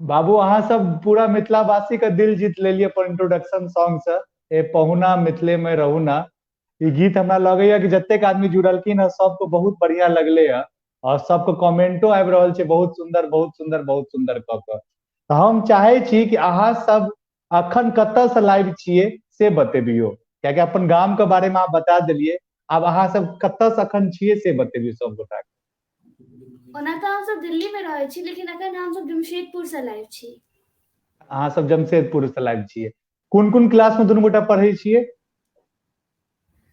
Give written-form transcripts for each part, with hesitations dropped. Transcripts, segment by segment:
बाबू अहाँ सब पूरा मिथिलावासी का दिल जीत लेलिए पर इंट्रोडक्शन सॉन्ग से। ए पहुना मिथिले में रहुना, ई गीत हमरा लगैया कि जतेक आदमी जुड़लखिन है सबको बहुत बढ़िया लगले है और सबको कमेंटो आबि रहल छै बहुत सुंदर बहुत सुंदर बहुत सुंदर कऽ कऽ। तऽ हम चाहे छी कि अहाँ सब अखन कतऽ से लाइव छियै से बतेबियो, कियाकि अपन गाम के बारे में अहाँ बता देलिए। आब अहाँ सब कतऽ से अखन छियै से बतेबियो सब गोटा। ओना तऽ हम सब दिल्ली में रहै छी, लेकिन अखन हम सब जमशेदपुर से लाइव छी। अहाँ सब जमशेदपुर से लाइव छियै। कोन कोन क्लास में दुनू गोटा पढ़ै छियै?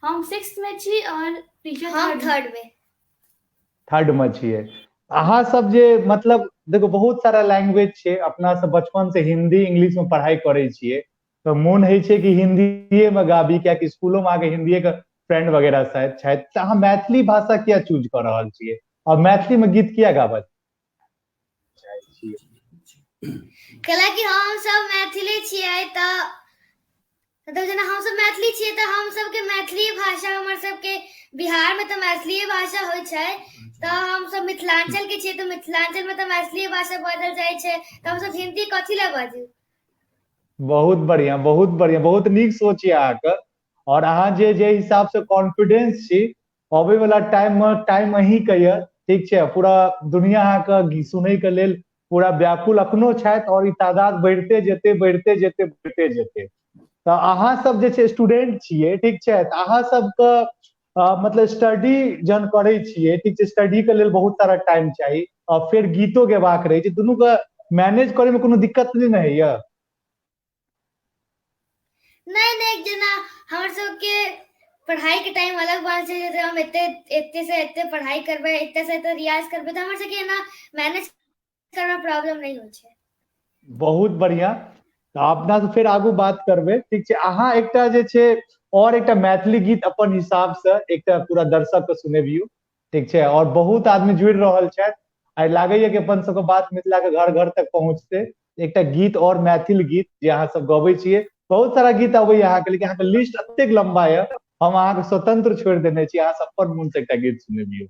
हम 6th में छी और हम 3rd में। थर्ड में छियै। अहाँ सब जे मतलब देखो बहुत सारा लैंग्वेज छै, अपना सब बचपन से हिंदी इंग्लिश में पढ़ाई करे छियै तो मोन है छै कि हिंदीए में गाबी, क्या कि स्कूलों में आके हिंदीए के फ्रेंड वगैरह शायद छथि। तऽ अहाँ मैथिली भाषा किया चूज कर रहल छियै और मैथिली में गीत किया गाबऽ चाहै छियै? कैलाकि हम सब मैथिली छियै तऽ मतलब जेना हम सब मैथिली छियै तऽ हम सबके मैथिली भाषा हमर सबके बिहार में तऽ मैथिली भाषा होइ छै, तऽ हम सब मिथिलांचल के छियै तऽ मिथिलांचल में तऽ मैथिली भाषा बाजल जाइ छै, तऽ हम सब हिंदी कथी लए बाजू। बहुत बढ़िया बहुत बढ़िया, बहुत नीक सोच है अहाँके। और अहाँ जे हिसाब से कॉन्फिडेंस छी अबै वाला टाइम में टाइम अहीं के ये, ठीक छै। पूरा दुनिया अहाँके सुनै के लेल पूरा व्याकुल अखनो छथि और ई तादाद बढ़ते जेते बढ़ते जेते बढ़ते जेते। तऽ अहाँ सब जे छै स्टूडेंट छियै, ठीक छै, तऽ अहाँ सबके मतलब स्टडी जहन करै छियै, ठीक छै, स्टडी के लेल बहुत सारा टाइम चाही और फिर गीतो गेबाक रहै छै, दुनू के मैनेज करे में कोनो दिक्कत नहीं ने होइया? नहीं जेना हमर सबके पढ़ाई के टाइम अलग बात छै, जैसे हम एते से एते पढ़ाई करबै, एते से एते रियाज करबै, तो हमर सबके ना मैनेज करना प्रॉब्लम नहीं होइ छै। बहुत बढ़िया। तऽ अपना से फिर आगू बात करबै, ठीक छै। अहाँ एकटा जे छै और एकटा मैथिली गीत अपन हिसाब से एकटा पूरा दर्शक के सुनेबियौ, ठीक छै, और बहुत आदमी जुड़ि रहल छथि, आइ लागैया कि अपन सबके बात मिथिला के घर घर तक पहुंचतै। एकटा गीत और मैथिल गीत जे अहाँ सब गबै छियै, बहुत सारा गीत अबैया अहाँके, लेकिन अहाँके लिस्ट एतेक लंबा यऽ, हम अहाँके स्वतंत्र छोड़ि देने छी, अहाँ सब अपन मन से एकटा गीत सुनेबियौ।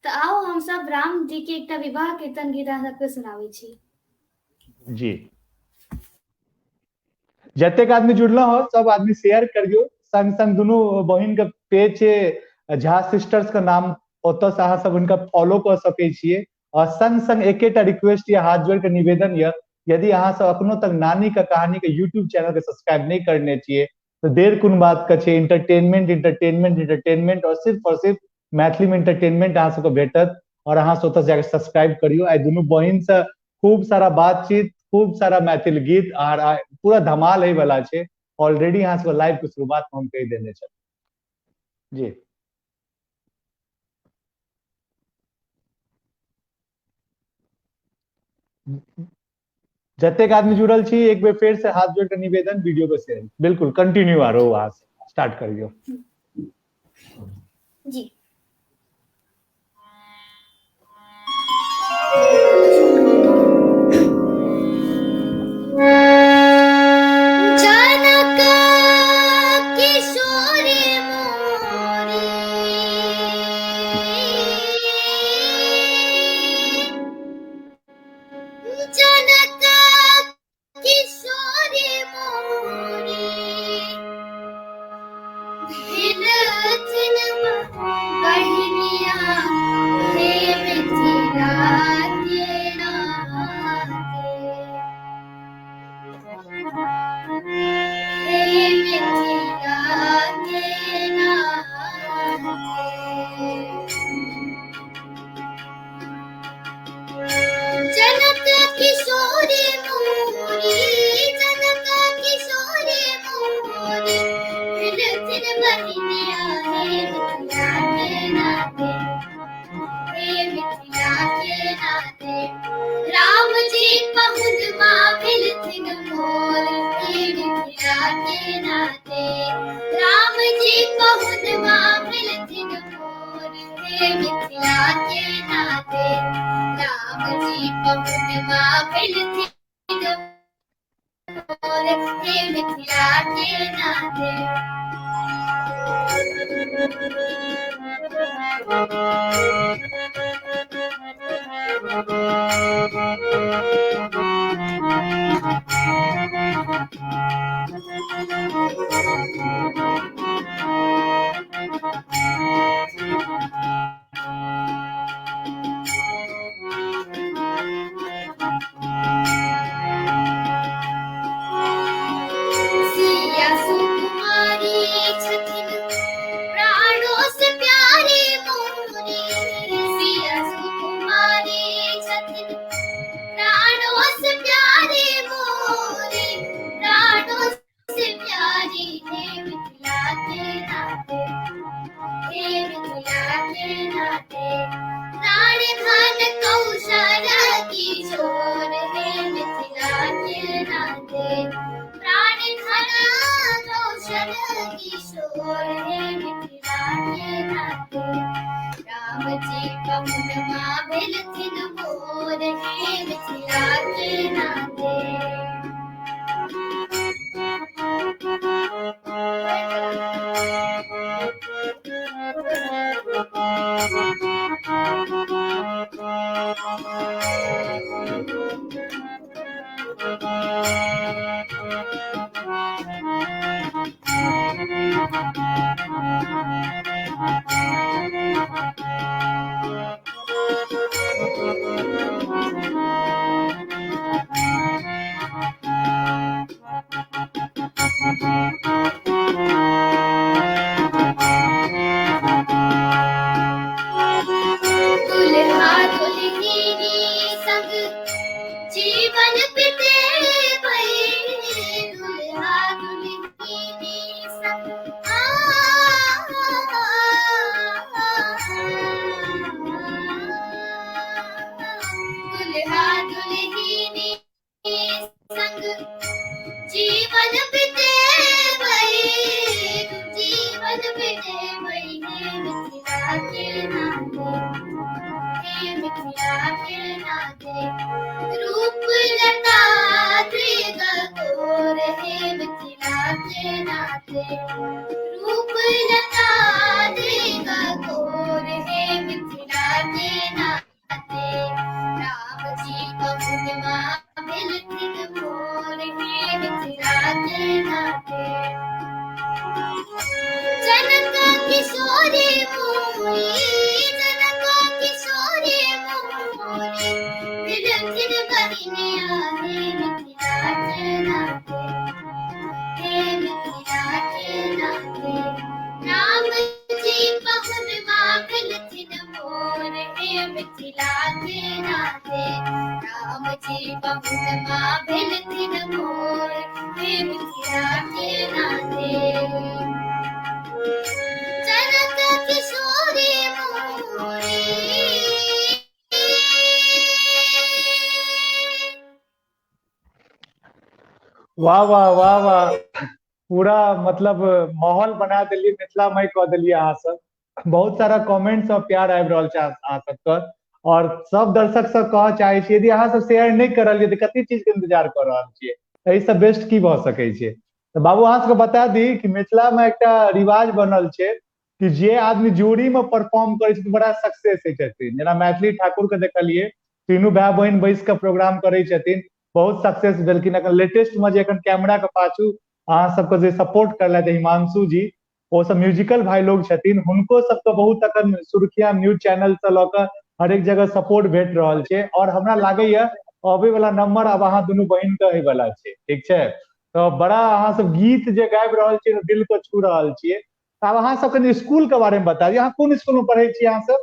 तऽ आओ हम सब राम जी के एकटा विवाह कीर्तन गीत अहाँ सबके सुनाबै छी। जी, जतेक आदमी जुड़लौ हो सब आदमी शेयर करियो, संग संग दुनू बहिन के पेज छै झा सिस्टर्स के नाम, ओतऽ से अहाँ सब हुनका फॉलो कर सकै छियै। और संग संग एकेटा रिक्वेस्ट या हाथ जोड़ के निवेदन यऽ, यदि अहाँ सब अखनो तक नानी का कहानी के यूट्यूब चैनल के सब्सक्राइब नहीं करने छियै तो देर कोन बात के छै। इंटरटेनमेंट इंटरटेनमेंट इंटरटेनमेंट और सिर्फ मैथिली में इंटरटेनमेंट अहाँ सबके भेटत, और अहाँ सब ओतऽ जाके सब्सक्राइब करियो। आइ दुनू बहिन से खूब सारा बातचीत, खूब सारा मैथिल गीत और पूरा धमाल होय वाला छै। ऑलरेडी अहाँ सबके लाइव के शुरुआत में हम कहि देने छी। जी, जतेक आदमी जुड़ल छी एक बेर फेर से हाथ जोड़ के निवेदन, वीडियो को शेयर बिल्कुल कंटिन्यू आ रहो, वहां से स्टार्ट करियो। जी, जनक किशोर मोरे, जनक किशोर मोरे, भिलथिन बहिनिया हे मिथिला के नाते, हे मिथिला के नाते। जनक किशोर मोरे, जनक किशोर मोरे, भिलथिन बहिनिया हे मिथिला के नाते, हे मिथिला के नाते। राम जी पहुँचबा भिलथिन मोर, हे मिथिला के नाते। राम जी पहुँचबा भिलथिन मोर, हे मिथिला के नाते। राम जी पहुँचबा भिलथिन मोर, हे मिथिला के नाते। सिया सुकुमारी छथिन प्राणों से प्यारे मोरे, सिया सुकुमारी छथिन प्राणों से प्यारे मोरे, प्राणों से प्यारी हे मिथिला के नाते, हे मिथिला के नाते। प्राण धन कौशल किशोर, हे मिथिला के नाते। प्राण धन कौशल किशोर, हे मिथिला के नाते। राम जी पहुँचबा भिलथिन मोर, हे मिथिला के नाते। वही है मिथिला के नाते, हे मिथिला के नाते। रूप लता दृग तोर हे मिथिला के नाते, रूप लता दृग तोर हे मिथिला के नाते। राम जी बहुमा मिलथिन मोर हे मिथिला के नाते। जनक किशोरी मोरी, जनक किशोरी मोरी, मिलथिन बहिनिया हे मिथिला के नाते, हे मिथिला के नाते। राम जी बहुमा मिलथिन मोर हे मिथिला के नाते, राम जी बहुमा मिलथिन मोर हे मिथिला के नाते। जनक किशोरी मोरी। वाह वाह वाह वाह, पूरा मतलब माहौल बना दिलिए, मिथिलामय कह दिलिए अहाँ सब। बहुत सारा कमेंट्स और प्यार आबि रहल छै अहाँ सबके, और सब दर्शक सब कह चाहे छी यदि अहाँ सब शेयर नहीं कर रहलिए तऽ कथी चीज के इंतजार कर रहल छियै, एहि से बेस्ट की भऽ सकै छै। तऽ बाबू अहाँ सबके बता दी कि मिथिला में एकटा रिवाज बनल छै कि जे आदमी जोड़ी में परफॉर्म करे छै तऽ बड़ा सक्सेस होइ छथिन। जेना मैथिली ठाकुर के देखलिए, तीनू भाई बहन बैस के प्रोग्राम करे छथिन, बहुत सक्सेस भेलखिन। अखन लेटेस्ट में जे अखन कैमरा के पाछू अहाँ सबके जे सपोर्ट करलथि हिमांशु जी, ओ सब म्यूजिकल भाई लोग छथिन, हुनको सबके बहुत अखन सुर्खिया न्यूज चैनल से लऽ कऽ हरेक जगह सपोर्ट भेट रहल छै। और हमरा लागैया अबै वाला नंबर अब अहाँ दुनू बहिन के अबै वाला छै, ठीक छै। तो बड़ा अहाँ सब गीत जे गाबि रहल छियै दिल को छू रहल छियै। आब अहाँ सब कनि स्कूल के बारे में बता दिअ, अहाँ कोन स्कूल में पढ़ै छी अहाँ सब?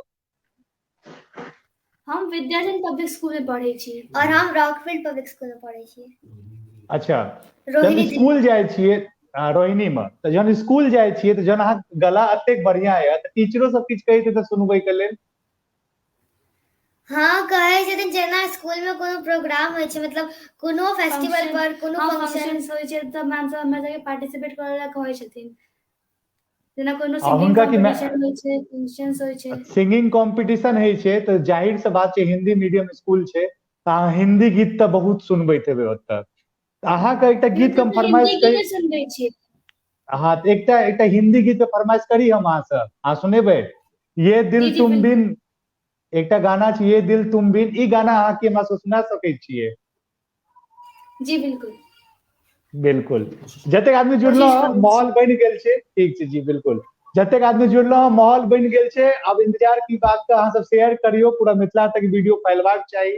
हम विद्याधन पब्लिक स्कूल में पढ़े छी। और हम रॉकफील्ड पब्लिक स्कूल में पढ़े छियै। अच्छा, जब रोहिणी स्कूल जाइ छियै रोहिणी में, तऽ जहन स्कूल जाइ छियै तऽ जहन अहाँ गला एतेक बढ़िया यऽ तऽ टीचरो सब किछु कहै छै तऽ सुनबै के लेल? हाँ कहै छथिन, जेना स्कूल में कोनो प्रोग्राम होइ छै, मतलब कोनो फेस्टिवल पर कोनो फंक्शन फंक्शंस होइ छै तऽ मैम सब हमरा सबके पार्टिसिपेट करय ला कहै छथिन। जेना कोनो आ सिंगिंग हुनका की कॉम्पिटिशन होइ छै, फंक्शंस होइ छै। सिंगिंग कॉम्पिटिशन होइ छै तऽ जाहिर सी बात छै हिंदी मीडियम स्कूल छै तऽ अहाँ हिंदी गीत तऽ बहुत सुनबैत हेबै ओतऽ। अहाँके एकटा गीत के हम फरमाइश हिंदी करी, गीत सुनबै छी। हाँ तऽ एकटा एकटा हिंदी गीत पे फरमाइश करी हम अहाँ से, अहाँ सुनेबै? ये दिल जी जी तुम बिल्कुल। बिन, एकटा गाना छै ये दिल तुम बिन, ई गाना अहाँ के हमरा से सुना सकै छियै? जी बिल्कुल बिल्कुल। जतेक आदमी जुड़लौ कोशिश हँ करै छी। माहौल बनि गेल छै, ठीक छै जी बिल्कुल। जतेक आदमी जुड़लौ हँ माहौल बनि गेल छै, अब इंतजार की बात का, अहाँ सब शेयर करियो, पूरा मिथिला तक वीडियो फैलबाक चाही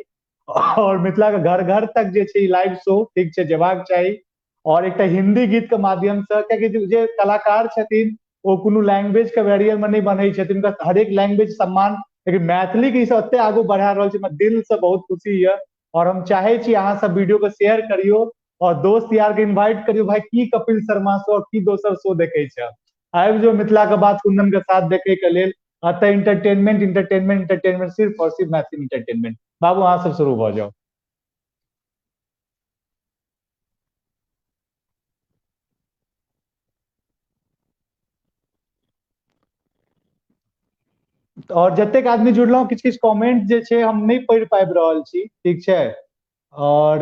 और मिथिला के घर घर तक जे छै लाइव शो ठीक छै जेबाक चाही। और एकटा हिंदी गीत के माध्यम से, कियाकि जे कलाकार छथिन ओ कोनो लैंग्वेज के बैरियर में नहीं बनै छथिन, हुनका हरेक लैंग्वेज सम्मान, लेकिन मैथिली के ई सब एते आगू बढ़ा रहल छै, हमरा दिल से बहुत खुशी यऽ। और हम चाहे छी अहाँ सब वीडियो के शेयर करियो और दोस्त यार के इनवाइट करियो, भाई की कपिल शर्मा शो की दोसर शो देखे छै, आबि जो मिथिला के बात कुंदन के साथ देखे के लेल। अतः इंटरटेनमेंट इंटरटेनमेंट इंटरटेनमेंट, सिर्फ और सिर्फ मैथिली इंटरटेनमेंट। बाबू अहाँ सब शुरू भऽ जाओ। और जतेक आदमी जुड़लौ किछु किछु कमेंट जे छै हम नहीं पढ़ि पाबि रहल छी, ठीक छै। और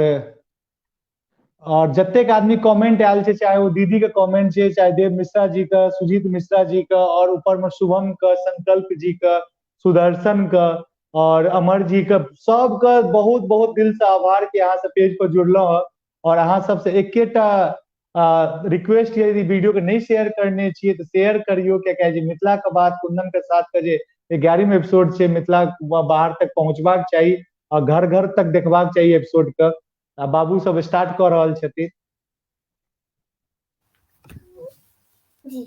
जतेक आदमी कमेंट आयल छै, चाहे वो दीदी के कमेंट छै, चाहे देव मिश्रा जी का, सुजीत मिश्रा जी का, और ऊपर में शुभम का, संकल्प जी का, सुदर्शन का और अमर जी का, सबका बहुत बहुत दिल से आभार कि अहाँ सब पेज पर जुड़लौ हँ। और अहाँ सबसे एकेटा रिक्वेस्ट यदि वीडियो के नहीं शेयर करने छियै तऽ शेयर करियो, क्या मिथिला के बात कुंदन के साथ का जे 11वीं एपिसोड छै मिथिला बाहर तक पहुंचबाक चाही और घर घर तक देखबाक चाही एपिसोड के। बाबू सब स्टार्ट कऽ रहल छथिन। जी।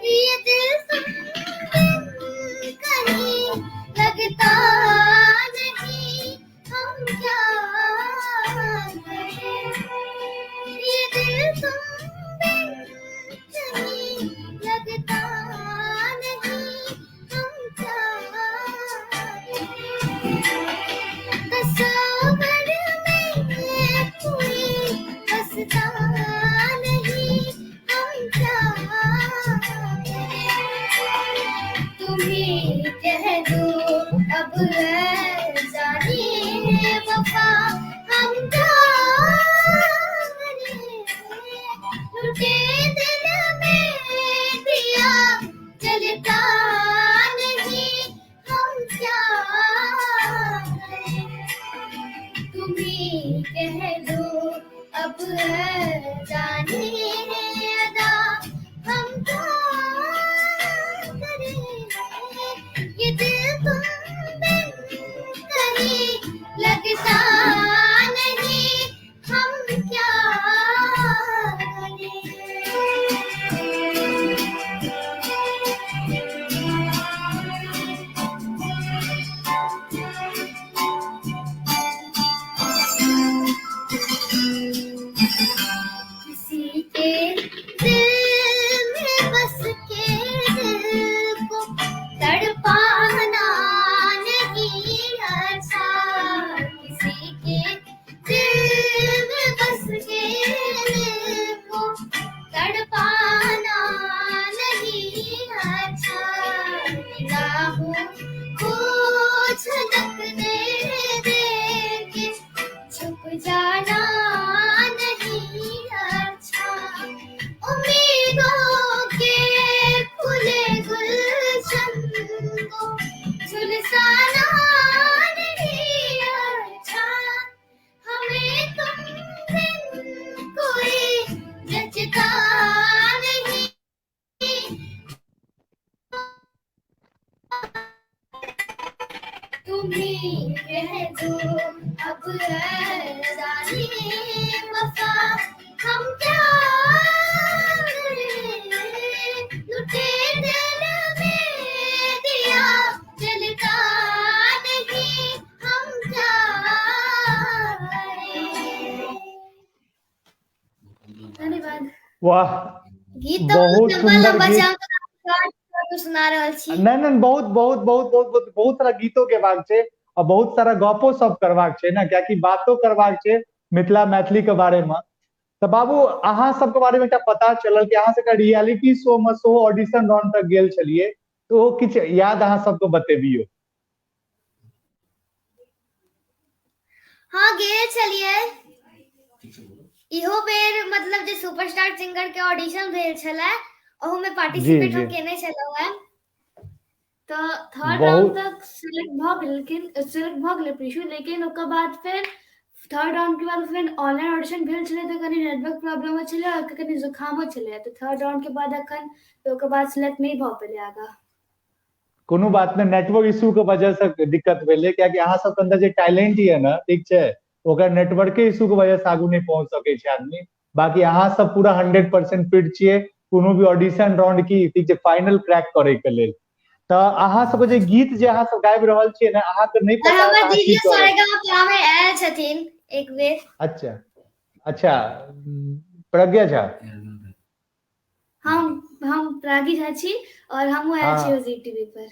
ये दिल तुम कहीं लगता नहीं, हम क्या अब है जाने अदा हम क्या करें, ये दिल तुम बिन कहीं लगता नहीं, हम क्या किसी के दिल में बस के दिल को तड़पाना नहीं अच्छा, किसी के दिल में बस के दिल को तड़पाना नहीं अच्छा, निगाहों को झलकने दे के छुप जाना नहीं अच्छा, उम्मीदों के खुले गुलशन को झुलसाना नहीं अच्छा, हमें तुम बिन कोई जचता नहीं, तुम्ही कह दो अब है जाने वफा हम क्या करें, लुटे दिल में दिया जलता नहीं, हम क्या करें। धन्यवाद। वाह, गीत तो बहुत लंबा सुंदर लंबा गीत। छै, हम तो सुना रहल छी। नहीं नहीं, बहुत बहुत बहुत बहुत बहुत बहुत सारा गीतो गेबाक छै और बहुत सारा गपो सब करबाक छै ना, कियाकि बातो करबाक छै मिथिला मैथिली के बारे में। तो बाबू अहाँ सबके बारे में एकटा पता चलल कि अहाँ सबके रियलिटी शो में सेहो ऑडिशन राउंड तक गेल छलिए, तो किछ याद अहाँ सबके बतेबियो। हाँ गेल छलिए, इहो बेर मतलब जे सुपरस्टार सिंगर के ऑडिशन भेल छले ओहू में पार्टिसिपेट हम केने छलहुँ हैं, तो थर्ड राउंड तक सिलेक्ट भ गेल, लेकिन सिलेक्ट भ गेल प्रीशु, लेकिन ओकर बाद फिर थर्ड राउंड के बाद फिर ऑनलाइन ऑडिशन भेल छले तो कनी नेटवर्क प्रॉब्लम छले और कनी जुकामो छले, तो थर्ड राउंड के बाद अखन तो ओकर बाद सिलेक्ट नहीं भ पेले आगा। कोनो बात नहीं, नेटवर्क इशू के वजह से दिक्कत भेले, कियाकि अहाँ सबके अंदर जे टैलेंट ये ना, ठीक छै, ओकर नेटवर्क के इशू के वजह से आगू नहीं पहुंच सके छै आदमी। बाकी अहाँ सब पूरा 100% फिट छियै कोनो भी ऑडिशन राउंड की, ठीक छै, फाइनल क्रैक करे के लेल। तो अहाँ सबके जे गीत जे अहाँ सब गाबि रहल छियै ना, अहाँ के नहीं पता हमर अहाँ की दीदी करै। सारेगामा में आयल छथिन एक बेर। अच्छा अच्छा, प्रज्ञा झा। हम प्रागी झा छी और हमहू आयल छी जी टीवी पर।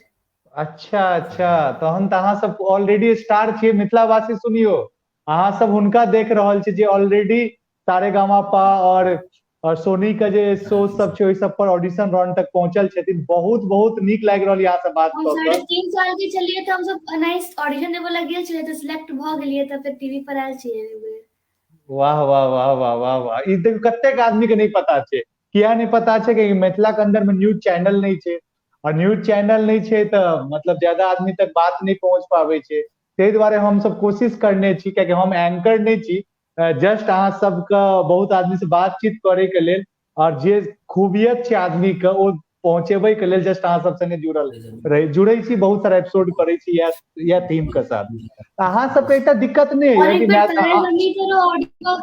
अच्छा अच्छा, तहन तऽ अहाँ सब ऑलरेडी स्टार छियै, मिथिलावासी सुनियो, अहाँ सब हुनका देख रहल छी जे ऑलरेडी सारेगामापा और सोनी का जे शो सब छै ओहि सब पर ऑडिशन राउंड तक पहुंचल छथिन। बहुत बहुत नीक लागि रहल यहाँ से बात हम कऽ के। 3.5 साल के छलिए तो हम सब नाइस ऑडिशन देवे लग गेल छलिए, तो सिलेक्ट भ गेलिए, तो फिर टीवी पर आयल छिए एक बेर। वाह वाह वाह वाह वाह वाह, ई देखियो कतेक आदमी के नहीं पता छै। किया नहीं पता छै कि मिथिला के अंदर में न्यूज चैनल नहीं छै, और न्यूज चैनल नहीं छै तो मतलब ज्यादा आदमी तक बात नहीं पहुंच पावे छै। ताहि दुआरे हम सब कोशिश करने छी, कियाकि हम एंकर नहीं छी, जस्ट अहाँ सबके बहुत आदमी से बातचीत करे के लेल और जे खूबियत छै आदमी के ओ पहुंचेबे के लेल जस्ट अहाँ सब संगे जुड़े छी, बहुत सारा एपिसोड करे छी या टीम के साथ। अहाँ सबके एकटा दिक्कत नहीं और है एक कि बार तारे जमीन पर ऑडियो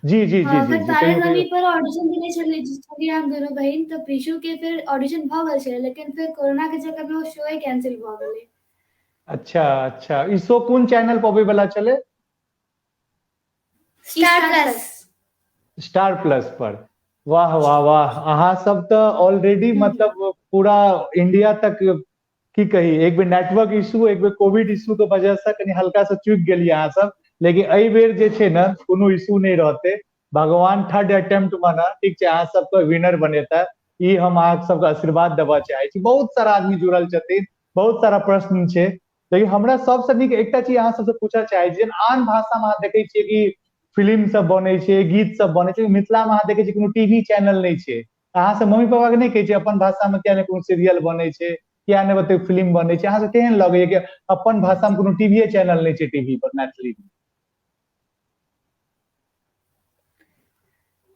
जी जी जी जी तारे जमीन पर ऑडिशन देने छलिए हम दोनों बहिन, तो प्रीशु के फिर ऑडिशन भ गेल छले, लेकिन फिर कोरोना के चक्कर में वो शो कैंसिल भ गेले। अच्छा अच्छा, ई शो कोन चैनल पर अबै वाला छले? स्टार प्लस पर। वाह वाह वाह, अहाँ सब तो ऑलरेडी मतलब पूरा इंडिया तक की कही, एक बेर नेटवर्क इशू, एक बेर कोविड इशू के वजह से कनी हल्का से चूक गेलिए अहाँ सब, लेकिन एहि बेर जे छै ना कोनो इशू नहीं रहते। भगवान थर्ड अटेम्प्ट में ना, ठीक छै, अहाँ सबके विनर बनेता, ई हम अहाँ सबके आशीर्वाद देबा चाहे छी। बहुत सारा आदमी जुड़ल छथिन, बहुत सारा प्रश्न छै, लेकिन हमरा सबसे नीक एकटा चीज अहाँ सबसे पूछऽ चाहे छी। आन भाषा में अहाँ देखै छियै कि फिल्म सब बनै छै, गीत सब बनै छै, मिथिला में अहाँ देखै छियै कोनो टीवी चैनल नहीं छै। अहाँ सब मम्मी पापा के नहीं कहै छियै अपन भाषा में किया नहीं कोनो सीरियल बनै छै, किया नहीं बते फिल्म बनै छै? अहाँ सब केहन लगैया कि अपन भाषा में कोनो टीवी चैनल नहीं छै टीवी पर मैथिली में?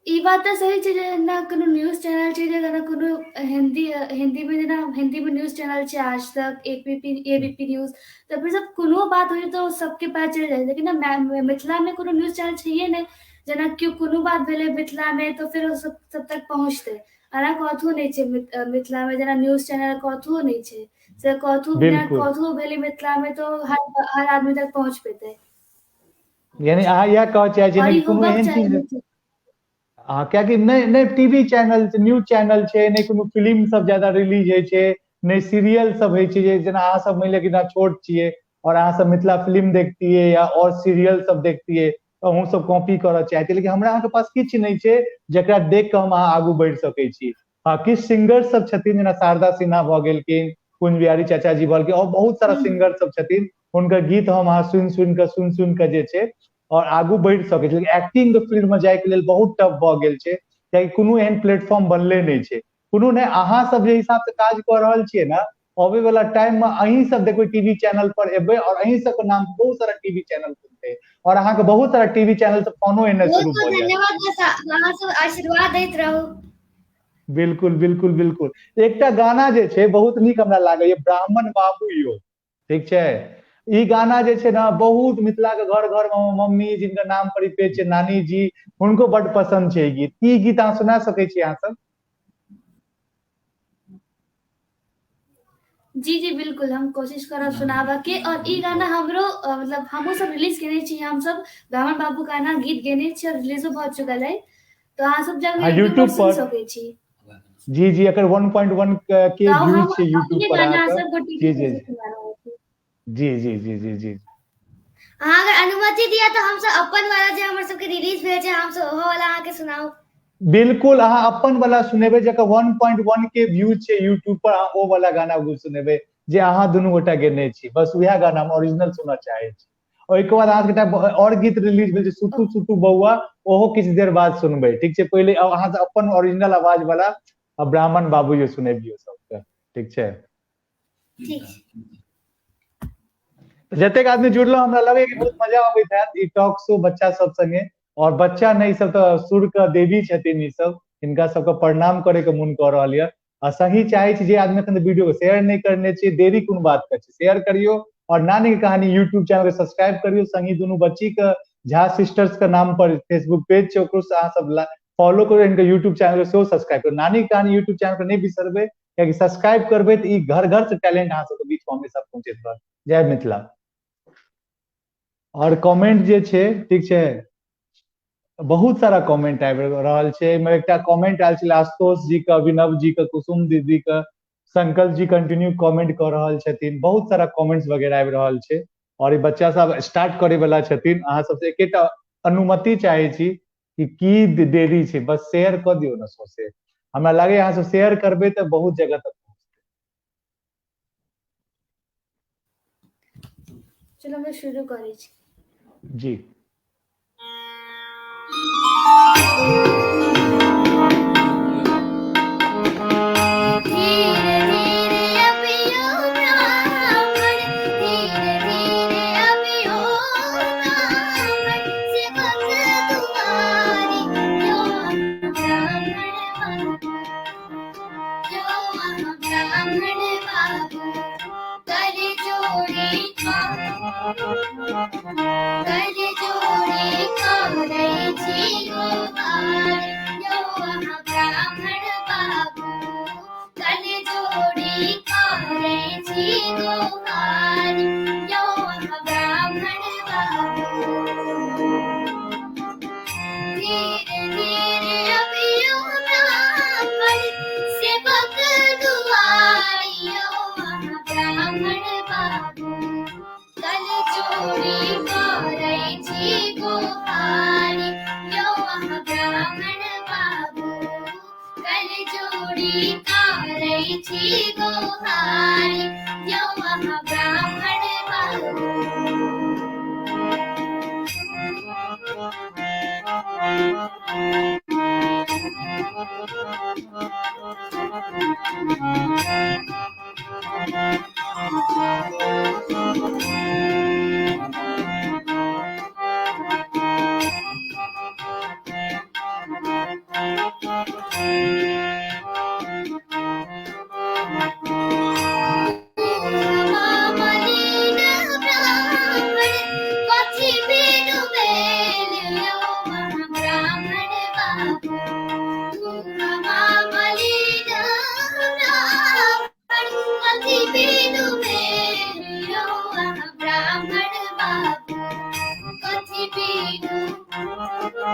ई बात तो सही छै जे ना कोनो न्यूज चैनल छै जे ना कोनो हिंदी में जेना हिंदी में न्यूज चैनल छै आज तक एबीपी न्यूज तो फिर सब कोनो बात होई तो सबके पता चल जाए लेकिन ना मिथिला में कोनो न्यूज चैनल छैहे नहीं जेना क्यों कोनो बात भेले मिथिला में तो फिर सब तक पहुंचते आना कथु नहीं छै मिथिला में जेना न्यूज चैनल कथु नहीं छै से कथु बिना बिल्कुल कथु भेले मिथिला में तो हर आदमी तक पहुंच पेते यानी अहाँ इएह कहऽ चाहै छी और ने ई कि कोनो होबाक एहन चीज चाही हाँ कियाकि नहीं टीवी चैनल न्यूज चैनल छै नहीं कोनो फिल्म सब ज्यादा रिलीज होइ छै नहीं सीरियल सब होइ छै जेना अहाँ सब मानि लिअ कि ना छोट छियै और अहाँ सब मिथिला फिल्म देखतियै या और सीरियल सब देखतियै तो अहूँ सब कॉपी करऽ चाहतियै लेकिन हमरा अहाँके पास किछु नहीं छै जकरा देख कऽ हम अहाँ आगू बढ़ि सकै छी हाँ किछु सिंगर सब छथिन जेना शारदा सिन्हा भऽ गेलखिन कुंज बिहारी चाचा जी भऽ गेलखिन और बहुत सारा सिंगर सब छथिन हुनकर गीत हम अहाँ सुनि कऽ जे छै और आगू बढ़ि सकै छै लेकिन एक्टिंग के फील्ड में जाय के लेल बहुत टफ भऽ गेल छै कियाकि कोनो एहन प्लेटफॉर्म बनले नहीं छै कोनो नहीं अहाँ सब जे हिसाब से काज कऽ रहल छियै ना अबै वाला टाइम में अहीं सब देखबै टीवी चैनल पर एबै और अहीं सबके नाम बहुत सारा टीवी चैनल खुलतै और अहाँके बहुत सारा टीवी चैनल से फोनो एनाइ बहुत शुरू बहुत भऽ जायत धन्यवाद बस अहाँ सब आशीर्वाद दैत रहू बिल्कुल बिल्कुल बिल्कुल एकटा गाना जे छै बहुत नीक हमरा लागैए ब्राह्मण बाबू यो ठीक छै ई गाना जे छै ना बहुत मिथिला के घर घर में मम्मी जिनका नाम पर पे छै नानी जी हुनको बड पसंद छै ई गीत अहाँ सुना सकै छी अहाँ सब जी जी बिल्कुल हम कोशिश करब सुनाबऽ के और ई गाना हमरो मतलब हमहूँ सब रिलीज केने छी हम सब ब्राह्मण बाबू गाना गीत गेने छी और रिलीजो भऽ चुकल है तो अहाँ सब जब हाँ यूट्यूब पर यूट्यूब सुनि पर सकै छी जी जी एकर 1.1 के तो व्यूज हम छै यूट्यूब अपने पर गाना अहाँके सब गोटी जी के जी सुना रहल छी जी जी जी जी जी अहाँ अगर अनुमति दिया तो हम सब अपन वाला जे हमर सबके रिलीज भेल छै हम सब ओहो वाला अहाँ के सुनाऊ बिल्कुल अहाँ अपन वाला सुनेबै जकर 1.1 के व्यूज छै यूट्यूब पर अहाँ ओ वाला गाना सुनेबै जे अहाँ दुनू गोटा गेने छी बस उएह गाना हम ओरिजिनल सुनऽ चाहै छी ओहिके बाद अहाँके एकटा और गीत रिलीज भेल छै सुतू सुतू बौआ ओहो किछु देर बाद सुनबै ठीक छै पहिले अहाँ अपन ओरिजिनल आवाज वाला ब्राह्मण बाबू जे सुनेबियौ सबके ठीक छै ठीक जतेक आदमी जुड़लौ हमरा लगैया कि बहुत मजा अबैत हैत ई टॉक शो बच्चा सब संगे और बच्चा नहीं ई सब तऽ सुर के देवी छथिन ई सब हिनका सबके प्रणाम करे के मन कऽ रहल यऽ आ सही चाहै छी जे आदमी एखन वीडियो को शेयर नहीं करने छी देरी कोन बात के छै शेयर करियो और नानी के कहानी यूट्यूब चैनल के सब्सक्राइब करियो संगी दुनू बच्ची के झा सिस्टर्स के नाम पर फेसबुक पेज छै ओकरो से अहाँ सब फॉलो करियो इनका यूट्यूब चैनल के सेहो सब्सक्राइब करियो नानी के कहानी यूट्यूब चैनल के नहीं बिसरबै कियाकि सब्सक्राइब करबै तऽ ई घर घर से टैलेंट अहाँ सबके बीच में हमेशा पहुंचैत रहत जय मिथिला और कमेंट जे छै ठीक छै बहुत सारा कमेंट आबि रहल छै एहिमे एकटा कमेंट आयल छलै आशुतोष जी के अभिनव जी के कुसुम दीदी के संकल्प जी कंटिन्यू कमेंट कऽ रहल छथिन बहुत सारा कमेंट्स वगैरह आबि रहल छै और ई बच्चा सब स्टार्ट करे वाला छथिन अहाँ सबसे एकेटा अनुमति चाहे छी कि की देरी छै बस शेयर कऽ दियौ ने सौंसे हमरा लागैया अहाँ सब शेयर करबै तऽ बहुत जगह तक चलो मैं शुरू करै छी जी धीरे धीरे अभियो ब्राह्मण धीरे धीरे अभियो ब्राह्मण सेवक तुम्हारी जो ब्राह्मण बाबू कर जोड़ी करे छी गोपाल जो ब्राह्मण बाबू कर जोड़ी करे छी गोपाल जो ब्राह्मण बाबू धीरे धीरे अभियो ब्राह्मण सेवक दुआरियो ब्राह्मण बाबू कल जोड़ी करे छी गोपाली यो ब्राह्मण बाबू कल जोड़ी करे छी गोपाली यो ब्राह्मण बाबू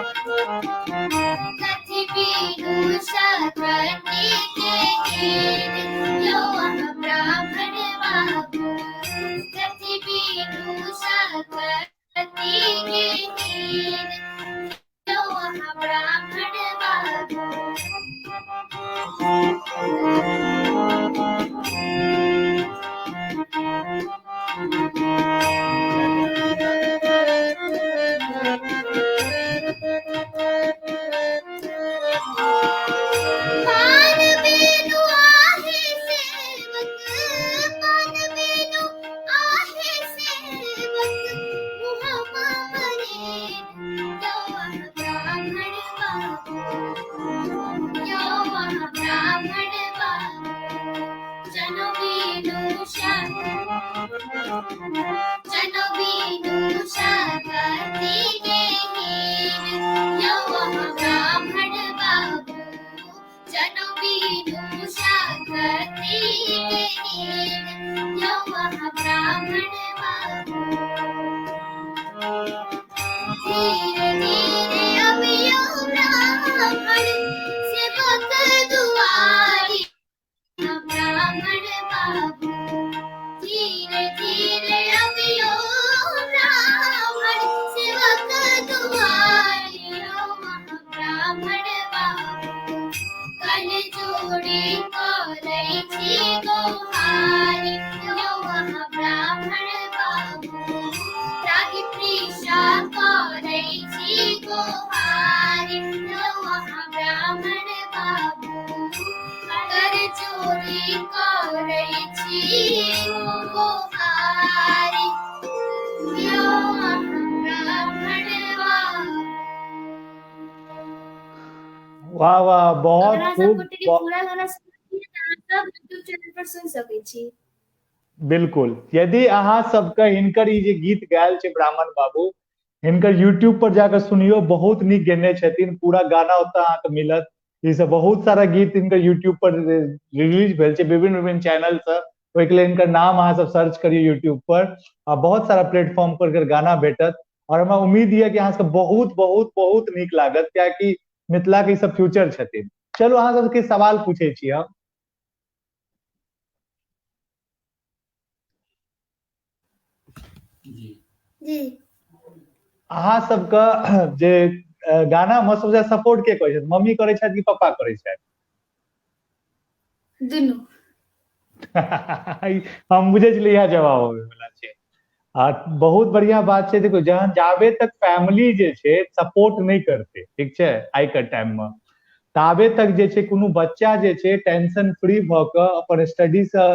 कथि बीनु सकती के गीत यो वहाँ ब्राह्मण बाबू कथि बीनु सकती के गीत यो वहाँ ब्राह्मण बाबू पान बेनु आहे सेवक पान बेनु आहे सेवक मुहम्मा मरे यो वहाँ ब्राह्मण बाबू यो वहाँ ब्राह्मण बाबू जनो बीनु शाकती के हीन यो वहाँ ब्राह्मण बाबू जनो बीनु शाकती के हीन यो वहाँ ब्राह्मण बाबू धीरे धीरे अब यो ब्राह्मण सेवक दुआरी ब्राह्मण बाबू धीरे धीरे अब यो ब्राह्मण सेवक दुआरी ब्राह्मण बाबू कल जोड़ी करे छी गोहारी यो वहाँ ब्राह्मण बाबू रागी प्रीषा करे छी गोहारी यो वहाँ ब्राह्मण बाबू कर चोरी करे छी गोहारी यो वहाँ ब्राह्मण बाबू वाह वाह अगर बहुत अहाँ खूब सब के पूरा गाना सुनिए त अहाँ सब YouTube चैनल पर सुन सकै छी बिल्कुल यदि अहाँ सबके हिनकर ई जे गीत गायल छै ब्राह्मण बाबू हिनकर यूट्यूब पर जाकर सुनियो बहुत नीक गेने छथिन पूरा गाना ओतऽ अहाँके मिलत ई सब बहुत सारा गीत हिनकर यूट्यूब पर रिलीज भेल छै विभिन्न विभिन्न चैनल से ओहिके लेल हिनकर नाम अहाँ सब सर्च करियो यूट्यूब पर आ बहुत सारा प्लेटफॉर्म पर हिनकर गाना भेटत और हमरा उम्मीद ये कि अहाँ सबके बहुत बहुत बहुत नीक लागत कियाकि मिथिला के ई सब फ्यूचर छथिन चलू अहाँ सबके सवाल पूछे छी हम जी अहाँ सबके जे गाना में सबसे सपोर्ट के करै छथि मम्मी करै छथि कि पापा करै छथि दुनू हम बुझे छलियै इएह जवाब होवे वाला छै आ बहुत बढ़िया बात छै देखो जहन जाबे तक फैमिली जे छै सपोर्ट नहीं करते ठीक छै आइ के टाइम में ताबे तक जे छै कोनो बच्चा जे छै टेंशन फ्री भ के अपन स्टडी से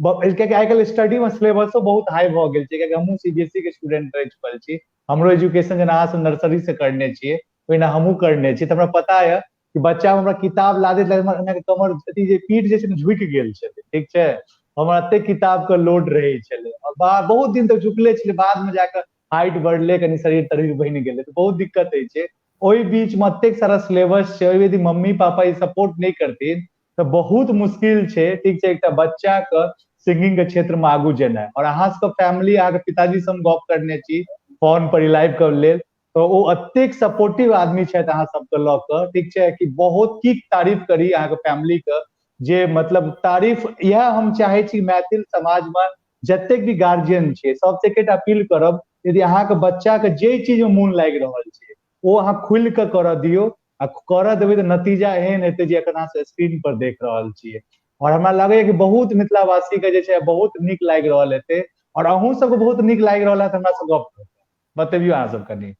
कियाकि आइ काल्हि स्टडी में सिलेबसो बहुत हाई भ गेल छै कियाकि हमहूँ सीबीएसई के स्टूडेंट रहि चुकल छी हमरो एजुकेशन जेना अहाँ सब नर्सरी से करने छियै ओहिना हमहूँ करने छी तऽ हमरा पता है कि बच्चा हमरा किताब लादैत लादैत कमर अथी जे पीठ जे छै ने झुकि गेल छलै ठीक छै हमरा एते किताब के लोड रहै छलै और बहुत दिन तक झुकले छलै बाद में जाकर हाइट बढ़ले कनी शरीर तरीर बनि गेलै तऽ बहुत दिक्कत होइ छै ओहि बीच में एतेक सारा सिलेबस छै यदि मम्मी पापा ई सपोर्ट नहीं करथिन तऽ बहुत मुश्किल छै ठीक छै एकटा बच्चा के सिंगिंग के क्षेत्र में आगू जेनाइ और अहाँ सबके फैमिली अहाँके पिताजी से हम गप करने छी फोन पर लाइव के लेल तो ओ एतेक सपोर्टिव आदमी छथि अहाँ सबके लऽ कऽ ठीक छै कि बहुत की तारीफ करी अहाँके फैमिली के जे मतलब तारीफ इएह हम चाहे छी मैथिल समाज में जतेक भी गार्जियन छै सबसे एकटा अपील करब यदि अहाँके बच्चा के जे चीज में मोन लागि रहल छै ओ अहाँ खुलि कऽ करऽ दियौ आ करऽ देबै तऽ नतीजा एहन हेतै जे एखन अहाँ स्क्रीन पर देख रहल छियै और हमरा लगैया कि बहुत मिथिलावासी के जे छै बहुत नीक लागि रहल हेतै और अहूँ सबके बहुत नीक लागि रहल है हमरा से गप बतेबियो अहाँ सब कनी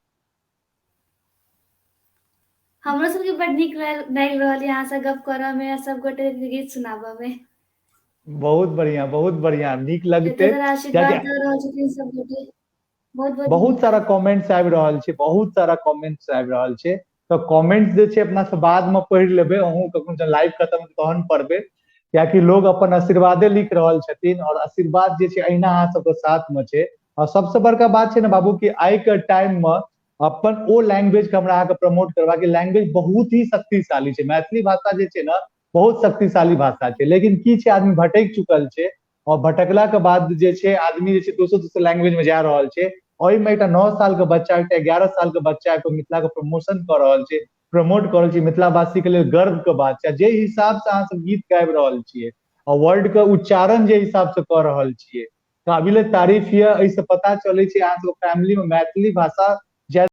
हमरो सबके बड नीक लागि रहल है अहाँ से गप करऽ में सब गोटे गीत सुनाबऽ में बहुत बढ़िया नीक लगते आशीर्वाद दऽ रहल छथिन सब गोटे बहुत बहुत सारा कमेंट्स आबि रहल छै बहुत सारा कमेंट्स आबि रहल छै तो कमेंट्स जे छै अपना सब बाद में पढ़ि लेबै अहूँ कखनो जब लाइव खत्म तहन पढ़बै कियाकि लोग अपन आशीर्वादे लिख रहल छथिन और आशीर्वाद जे छै अहिना अहाँ सबके साथ में छै और सबसे बड़का बात छै ने बाबू कि आइ के टाइम में अपन ओ लैंग्वेज के हमरा अहाँके प्रमोट करबा के लैंग्वेज बहुत ही शक्तिशाली छै मैथिली भाषा जे छै ने बहुत शक्तिशाली भाषा छै लेकिन की छै आदमी भटक चुकल छै और भटकला के बाद जे छै आदमी जे छै दोसर लैंग्वेज में जा रहल छै ओहि में 9 साल के बच्चा 11 साल के बच्चा को मिथिला के प्रमोशन कर रहल छै, प्रमोट कर रहल छी, मिथिलावासी के लेल गर्व के बात छै। जे हिसाब से अहाँ सब गीत गाबि रहल छियै और वर्ड के उच्चारण जे हिसाब से कर रहल छियै, काबिले तारीफ ये। एहि से पता चले छै अहाँ सब फैमिली में मैथिली भाषा